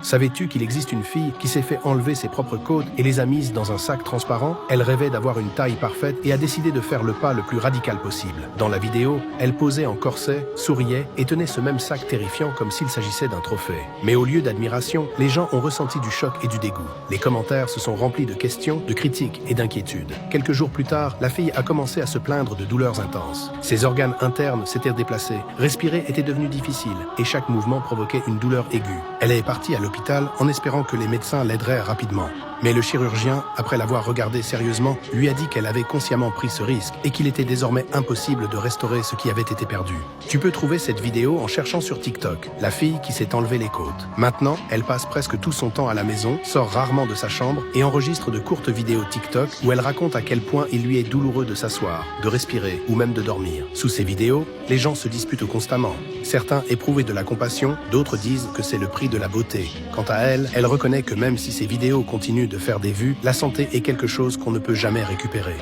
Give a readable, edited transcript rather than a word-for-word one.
Savais-tu qu'il existe une fille qui s'est fait enlever ses propres côtes et les a mises dans un sac transparent? Elle rêvait d'avoir une taille parfaite et a décidé de faire le pas le plus radical possible. Dans la vidéo, elle posait en corset, souriait et tenait ce même sac terrifiant comme s'il s'agissait d'un trophée. Mais au lieu d'admiration, les gens ont ressenti du choc et du dégoût. Les commentaires se sont remplis de questions, de critiques et d'inquiétudes. Quelques jours plus tard, la fille a commencé à se plaindre de douleurs intenses. Ses organes internes s'étaient déplacés, respirer était devenu difficile et chaque mouvement provoquait une douleur aiguë. Elle est partie à l'hôpital en espérant que les médecins l'aideraient rapidement. Mais le chirurgien, après l'avoir regardée sérieusement, lui a dit qu'elle avait consciemment pris ce risque et qu'il était désormais impossible de restaurer ce qui avait été perdu. Tu peux trouver cette vidéo en cherchant sur TikTok, la fille qui s'est enlevé les côtes. Maintenant, elle passe presque tout son temps à la maison, sort rarement de sa chambre et enregistre de courtes vidéos TikTok où elle raconte à quel point il lui est douloureux de s'asseoir, de respirer ou même de dormir. Sous ces vidéos, les gens se disputent constamment. Certains éprouvent de la compassion, d'autres disent que c'est le prix de la beauté. Quant à elle, elle reconnaît que même si ces vidéos continuent de faire des vues, la santé est quelque chose qu'on ne peut jamais récupérer.